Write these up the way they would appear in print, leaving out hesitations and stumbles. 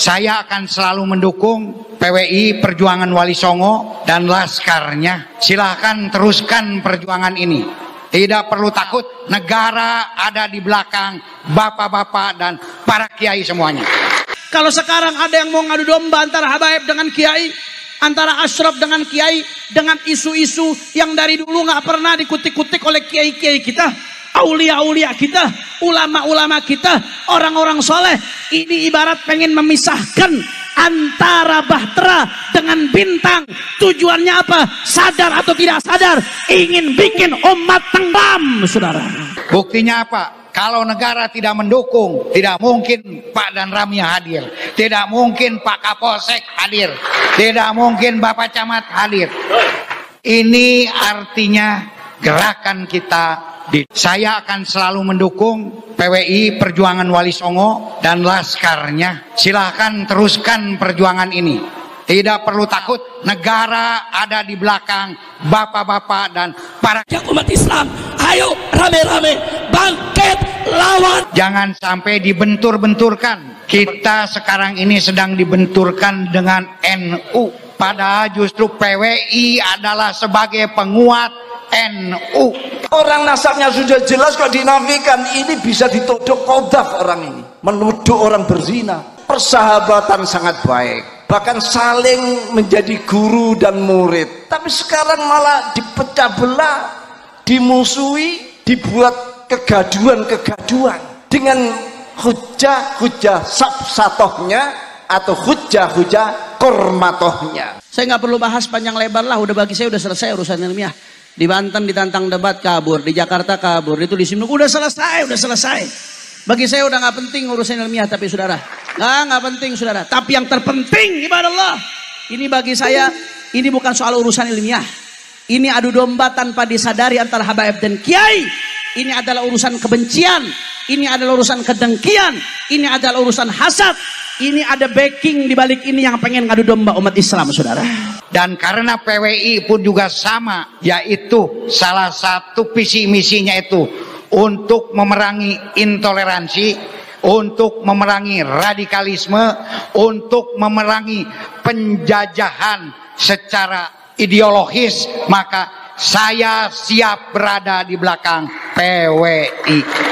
Saya akan selalu mendukung PWI Perjuangan Wali Songo dan laskarnya. Silahkan teruskan perjuangan ini. Tidak perlu takut, negara ada di belakang bapak-bapak dan para kiai semuanya. Kalau sekarang ada yang mau ngadu domba antara habaib dengan kiai, antara asyraf dengan kiai, dengan isu-isu yang dari dulu nggak pernah dikutik-kutik oleh kiai-kiai kita, aulia-aulia kita, ulama-ulama kita, orang-orang soleh, ini ibarat pengen memisahkan antara bahtera dengan bintang. Tujuannya apa? Sadar atau tidak sadar, ingin bikin umat tenggelam, saudara. Buktinya apa? Kalau negara tidak mendukung, tidak mungkin Pak Dan Ramia hadir, tidak mungkin Pak Kapolsek hadir, tidak mungkin Bapak Camat hadir. Ini artinya gerakan kita. Saya akan selalu mendukung PWI Perjuangan Wali Songo dan laskarnya. Silahkan teruskan perjuangan ini. Tidak perlu takut, negara ada di belakang bapak-bapak dan para umat Islam. Ayo rame-rame bangkit lawan. Jangan sampai dibentur-benturkan. Kita sekarang ini sedang dibenturkan dengan NU. Padahal justru PWI adalah sebagai penguat NU. Orang nasabnya sudah jelas kok dinafikan. Ini bisa ditodok kodaf orang ini. Menuduh orang berzina. Persahabatan sangat baik, bahkan saling menjadi guru dan murid. Tapi sekarang malah dipecah belah, dimusuhi, dibuat kegaduhan-kegaduhan dengan hujah-hujah sabsatohnya atau hujah-hujah kormatohnya. Saya nggak perlu bahas panjang lebar lah, udah bagi saya udah selesai urusan ilmiah. Di Banten ditantang debat kabur, di Jakarta kabur, itu di Simnuk udah selesai. Bagi saya udah nggak penting urusan ilmiah, tapi saudara, nggak penting saudara. Tapi yang terpenting ibadah Allah, ini bagi saya, ini bukan soal urusan ilmiah. Ini adu domba tanpa disadari antara habaib dan kiai. Ini adalah urusan kebencian, ini adalah urusan kedengkian, ini adalah urusan hasad. Ini ada backing di balik ini yang pengen ngadu domba umat Islam, saudara. Dan karena PWI pun juga sama, yaitu salah satu visi misinya itu untuk memerangi intoleransi, untuk memerangi radikalisme, untuk memerangi penjajahan secara ideologis, maka saya siap berada di belakang PWI.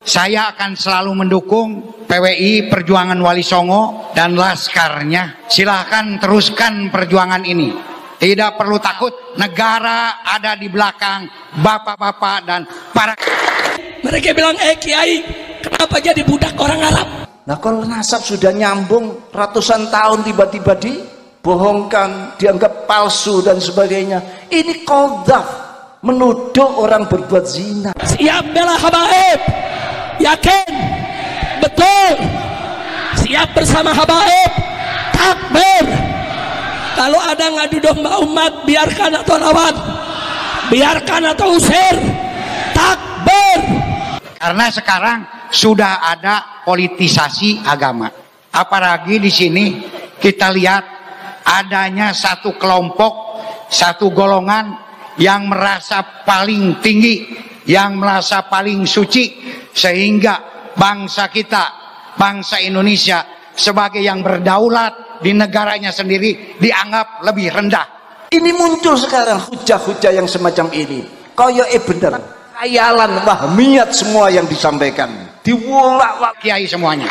Saya akan selalu mendukung PWI Perjuangan Wali Songo dan laskarnya. Silahkan teruskan perjuangan ini. Tidak perlu takut, negara ada di belakang bapak-bapak dan para. Mereka bilang, kiai, kenapa jadi budak orang Arab? Nah kalau nasab sudah nyambung ratusan tahun, tiba-tiba dibohongkan, dianggap palsu dan sebagainya. Ini qadzaf, menuduh orang berbuat zina. Siap bela habaib, yakin, betul, siap bersama habaib, takbir. Kalau ada ngadu domba umat, biarkan atau lawan, biarkan atau usir, takbir. Karena sekarang sudah ada politisasi agama. Apalagi di sini kita lihat adanya satu kelompok, satu golongan yang merasa paling tinggi, yang merasa paling suci, sehingga bangsa kita, bangsa Indonesia sebagai yang berdaulat di negaranya sendiri dianggap lebih rendah. Ini muncul sekarang hujah-hujah yang semacam ini. Kaya bener. Khayalan wahmiyat semua yang disampaikan. Diwolak-walik kiai semuanya.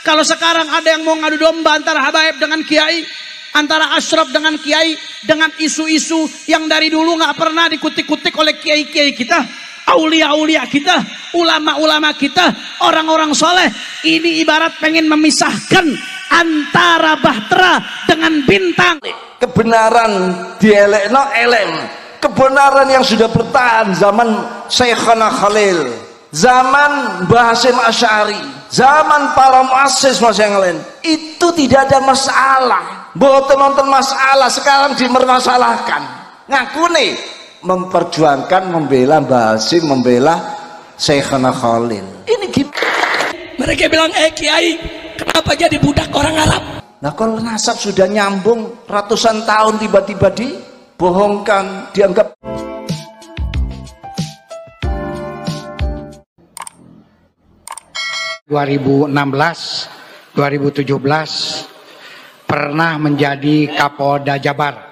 Kalau sekarang ada yang mau ngadu domba antara habaib dengan kiai, antara asyraf dengan kiai, dengan isu-isu yang dari dulu nggak pernah dikutik-kutik oleh kiai-kiai kita, aulia-aulia kita, ulama-ulama kita, orang-orang soleh, ini ibarat pengen memisahkan antara bahtera dengan bintang. Kebenaran dielekno elem. Kebenaran yang sudah bertahan zaman Syekhana Khalil, zaman Mbah Hasyim Asy'ari, zaman para muassis mas yang lain, itu tidak ada masalah. Mboten nonton masalah, sekarang dimermasalahkan. Ngaku nih memperjuangkan, membela Mbah Hasyim, membela Syekhana Khalil. Ini gitu. Mereka bilang, kiai, kenapa jadi budak orang Arab? Nah kalau nasab sudah nyambung ratusan tahun, tiba-tiba dibohongkan, dianggap. 2017 pernah menjadi Kapolda Jabar.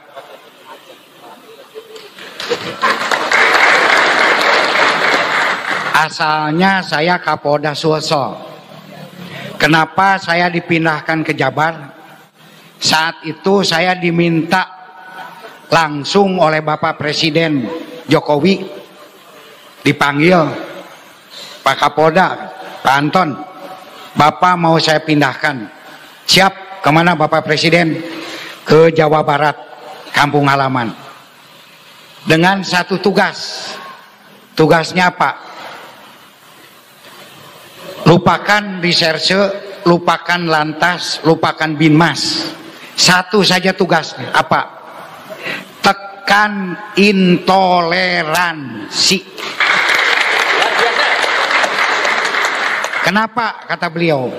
Asalnya saya Kapolda Sulsel. Kenapa saya dipindahkan ke Jabar? Saat itu saya diminta langsung oleh Bapak Presiden Jokowi, dipanggil, Pak Kapolda, Pak Anton, Bapak mau saya pindahkan. Siap, kemana Bapak Presiden? Ke Jawa Barat, kampung halaman. Dengan satu tugas. Tugasnya apa? Lupakan reserse, lupakan lantas, lupakan binmas. Satu saja tugasnya, apa? Tekan intoleransi. Kenapa kata beliau?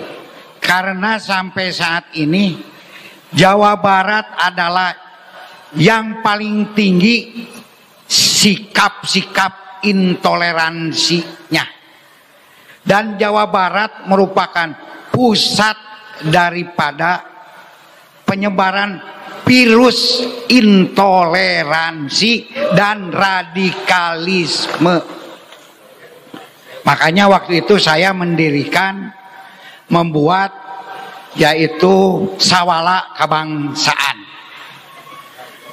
Karena sampai saat ini Jawa Barat adalah yang paling tinggi sikap-sikap intoleransinya. Dan Jawa Barat merupakan pusat daripada penyebaran virus intoleransi dan radikalisme. Makanya waktu itu saya membuat yaitu Sawala Kebangsaan.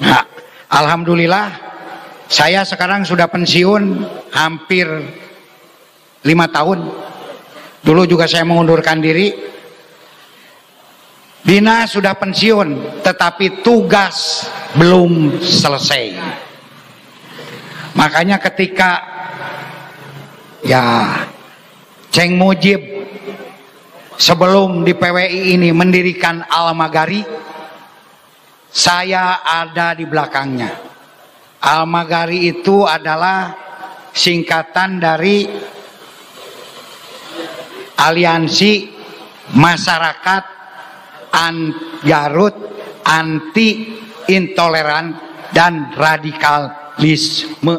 Nah, alhamdulillah saya sekarang sudah pensiun hampir 5 tahun. Dulu juga saya mengundurkan diri. Bina sudah pensiun, tetapi tugas belum selesai. Makanya ketika Ceng Mujib sebelum di PWI ini mendirikan Al-Magari, saya ada di belakangnya. Al-Magari itu adalah singkatan dari Aliansi Masyarakat Garut Anti Intoleran dan Radikalisme.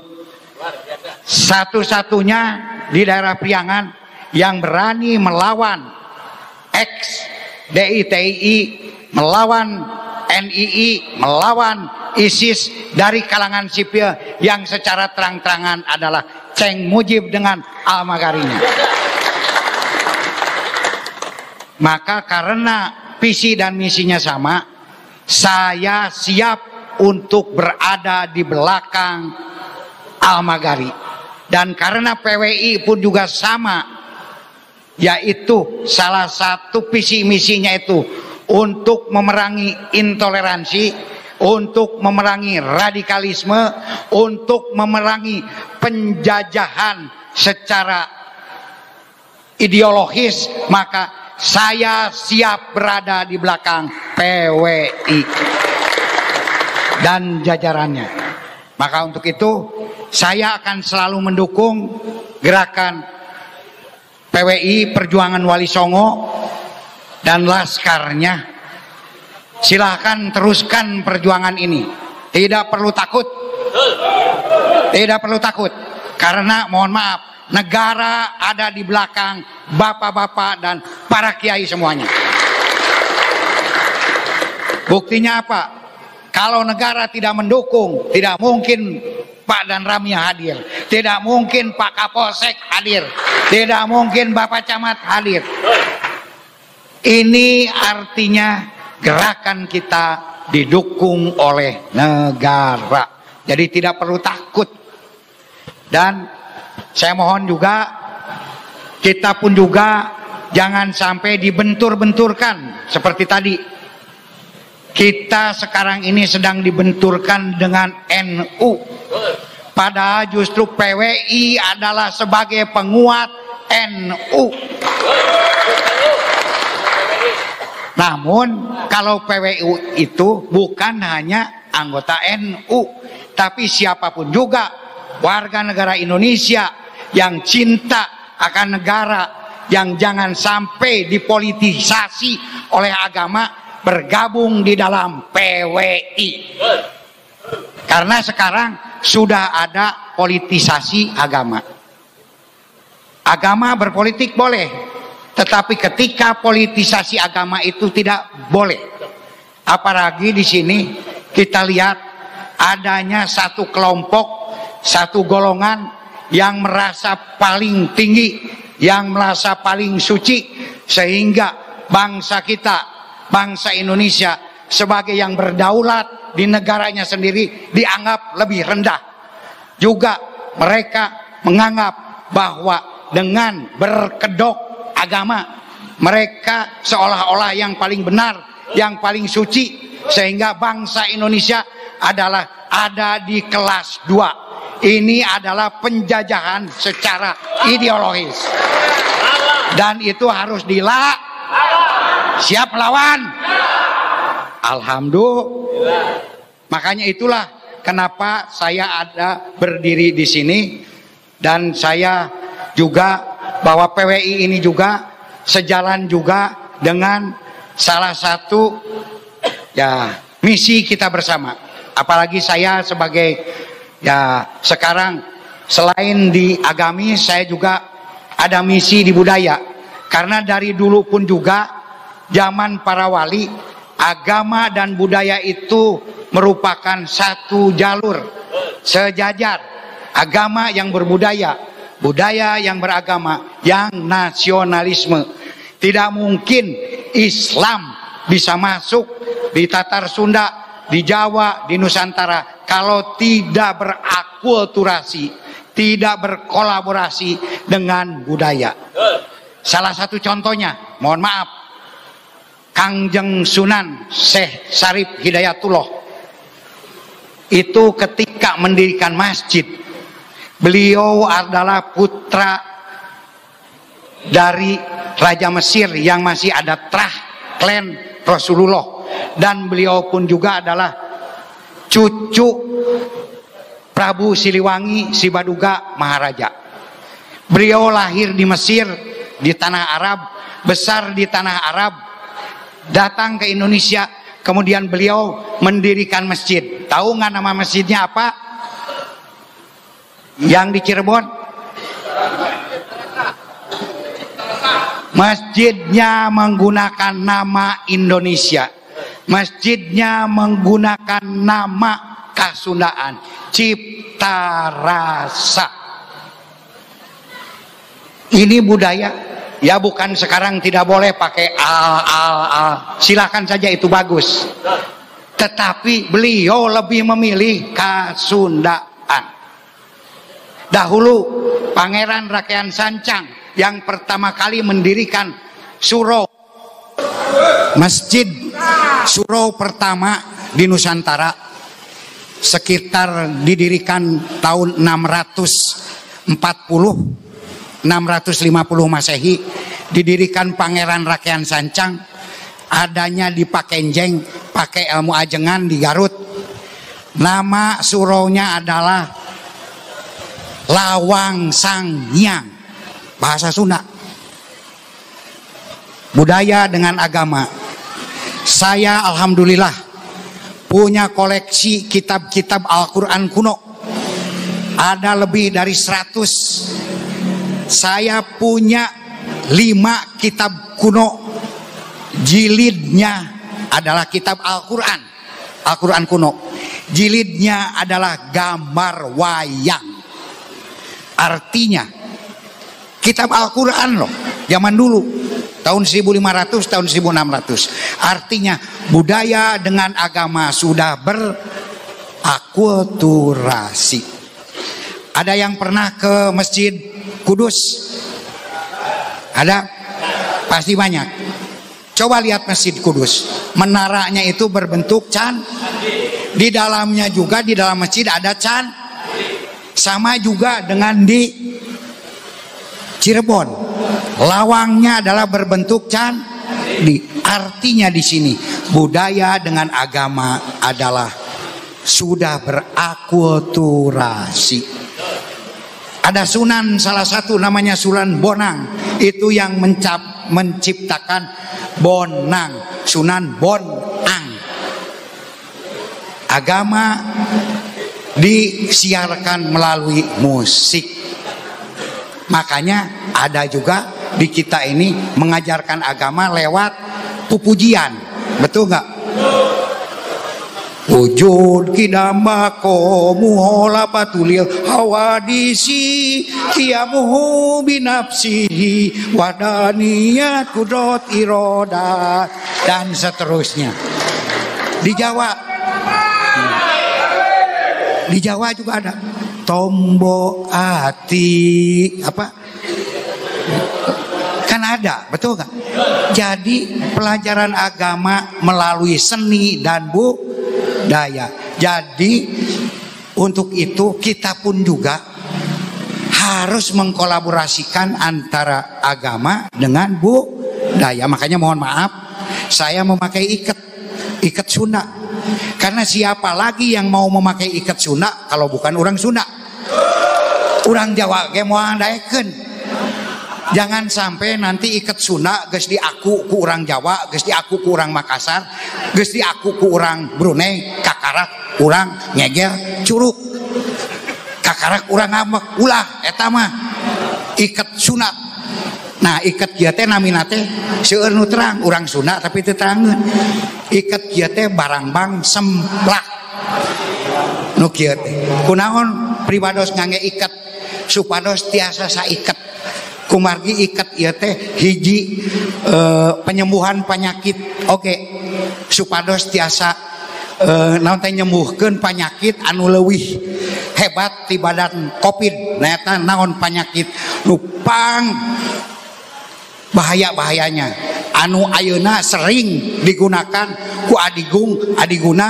Satu-satunya di daerah Priangan yang berani melawan ex-DITI, melawan NII, melawan ISIS dari kalangan sipil yang secara terang-terangan adalah Ceng Mujib dengan Al-Magarinya. Maka karena visi dan misinya sama, saya siap untuk berada di belakang Al-Magari. Dan karena PWI pun juga sama, yaitu salah satu visi misinya itu untuk memerangi intoleransi, untuk memerangi radikalisme, untuk memerangi penjajahan secara ideologis, maka saya siap berada di belakang PWI dan jajarannya. Maka untuk itu saya akan selalu mendukung gerakan PWI Perjuangan Wali Songo dan laskarnya. Silahkan teruskan perjuangan ini. Tidak perlu takut. Tidak perlu takut. Karena mohon maaf, negara ada di belakang bapak-bapak dan para kiai semuanya. Buktinya apa? Kalau negara tidak mendukung, tidak mungkin Pak Dan Ramya hadir, tidak mungkin Pak Kapolsek hadir, tidak mungkin Bapak Camat hadir. Ini artinya gerakan kita didukung oleh negara. Jadi tidak perlu takut. Dan saya mohon juga, kita pun juga jangan sampai dibentur-benturkan seperti tadi. Kita sekarang ini sedang dibenturkan dengan NU. Padahal justru PWI adalah sebagai penguat NU. Namun kalau PWI itu bukan hanya anggota NU, tapi siapapun juga warga negara Indonesia yang cinta akan negara, yang jangan sampai dipolitisasi oleh agama, bergabung di dalam PWI. Karena sekarang sudah ada politisasi agama. Agama berpolitik boleh, Tetapi ketika politisasi agama itu tidak boleh. Apalagi di sini kita lihat adanya satu kelompok, satu golongan yang merasa paling tinggi, yang merasa paling suci, sehingga bangsa kita, bangsa Indonesia sebagai yang berdaulat di negaranya sendiri dianggap lebih rendah. Juga mereka menganggap bahwa dengan berkedok agama mereka seolah-olah yang paling benar, yang paling suci, sehingga bangsa Indonesia adalah ada di kelas 2. Ini adalah penjajahan secara ideologis, dan itu harus siap lawan. Alhamdulillah. Makanya itulah kenapa saya ada berdiri di sini, dan saya juga bahwa PWI ini juga sejalan juga dengan salah satu ya misi kita bersama. Apalagi saya sebagai ya sekarang selain di agami, saya juga ada misi di budaya. Karena dari dulu pun juga zaman para wali, agama dan budaya itu merupakan satu jalur sejajar. Agama yang berbudaya, budaya yang beragama, yang nasionalisme. Tidak mungkin Islam bisa masuk di Tatar Sunda, di Jawa, di Nusantara kalau tidak berakulturasi, tidak berkolaborasi dengan budaya. Salah satu contohnya, mohon maaf, Kangjeng Sunan Syekh Syarif Hidayatullah itu ketika mendirikan masjid, beliau adalah putra dari Raja Mesir yang masih ada trah klan Rasulullah, dan beliau pun juga adalah cucu Prabu Siliwangi Sibaduga Maharaja. Beliau lahir di Mesir, di tanah Arab, besar di tanah Arab, datang ke Indonesia, kemudian beliau mendirikan masjid. Tahu nggak nama masjidnya apa? Yang di Cirebon? Masjidnya menggunakan nama Indonesia. Masjidnya menggunakan nama Kasundaan, Cipta Rasa. Ini budaya. Ya bukan sekarang tidak boleh pakai al. Silakan saja, itu bagus. Tetapi beliau lebih memilih Kasundaan. Dahulu Pangeran Rakyat Sancang yang pertama kali mendirikan surau, masjid surau pertama di Nusantara, sekitar didirikan tahun 650 Masehi, didirikan Pangeran Rakyat Sancang, adanya di Pakenjeng, pakai ilmu ajengan di Garut. Nama suraunya adalah Lawang Sanghyang, bahasa Sunda. Budaya dengan agama. Saya alhamdulillah punya koleksi kitab-kitab Al-Quran kuno, ada lebih dari 100. Saya punya 5 kitab kuno, jilidnya adalah kitab Al-Quran, Al-Quran kuno. Jilidnya adalah gambar wayang. Artinya kitab Al-Quran loh, zaman dulu, tahun 1500, tahun 1600. Artinya budaya dengan agama sudah berakulturasi. Ada yang pernah ke Masjid Kudus? Ada? Pasti banyak. Coba lihat Masjid Kudus. Menaranya itu berbentuk candi. Di dalamnya juga, di dalam masjid ada candi. Sama juga dengan di Cirebon. Lawangnya adalah berbentuk candi. Artinya di sini budaya dengan agama adalah sudah berakulturasi. Ada sunan salah satu namanya Sunan Bonang, itu yang menciptakan Bonang, Sunan Bonang. Agama disiarkan melalui musik. Makanya ada juga di kita ini mengajarkan agama lewat pujian, betul nggak? Wujud kidamba muhola patulil hawadisi kiamuhu binafsihi wadaniyat kudrot iroda dan seterusnya. Di Jawa juga ada tombo ati apa kan ada, betul nggak? Jadi pelajaran agama melalui seni dan budaya. Jadi untuk itu kita pun juga harus mengkolaborasikan antara agama dengan budaya. Makanya mohon maaf, saya memakai ikat Sunda. Karena siapa lagi yang mau memakai ikat Sunda kalau bukan orang Sunda? Orang Jawa ge moal daekeun. Jangan sampai nanti ikat Sunda geus diaku ku orang Jawa, geus diaku ku orang Makassar, geus diaku ku orang Brunei, kakarak urang nyeger curug. Kakarak urang ngambek ulah eta mah ikat Sunda. Nah, ikat kieu teh namina teh seueur nu terang urang Sunda tapi teu terangeun. Ikat kieu teh barang-bang semplak. Nu kieu teh. Kunaon pribados ngangge ikat supados tiasa saiket. Kumargi ikat ieu teh hiji penyembuhan penyakit oke supados tiasa naon teh nyembuhkeun penyakit anu leuwih hebat ti badan Covid. Nah eta naon penyakit nu pang bahaya-bahayanya anu ayeuna sering digunakan ku adiguna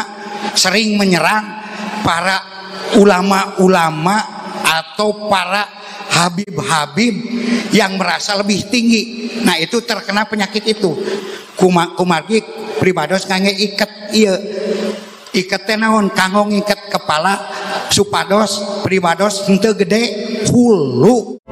sering menyerang para ulama-ulama atau para habib-habib yang merasa lebih tinggi. Nah itu terkena penyakit itu. Kumargi pribados ngangge iket ieu. Iket teh naon? Kanggo ngiket kepala supados pribados henteu gede hulu.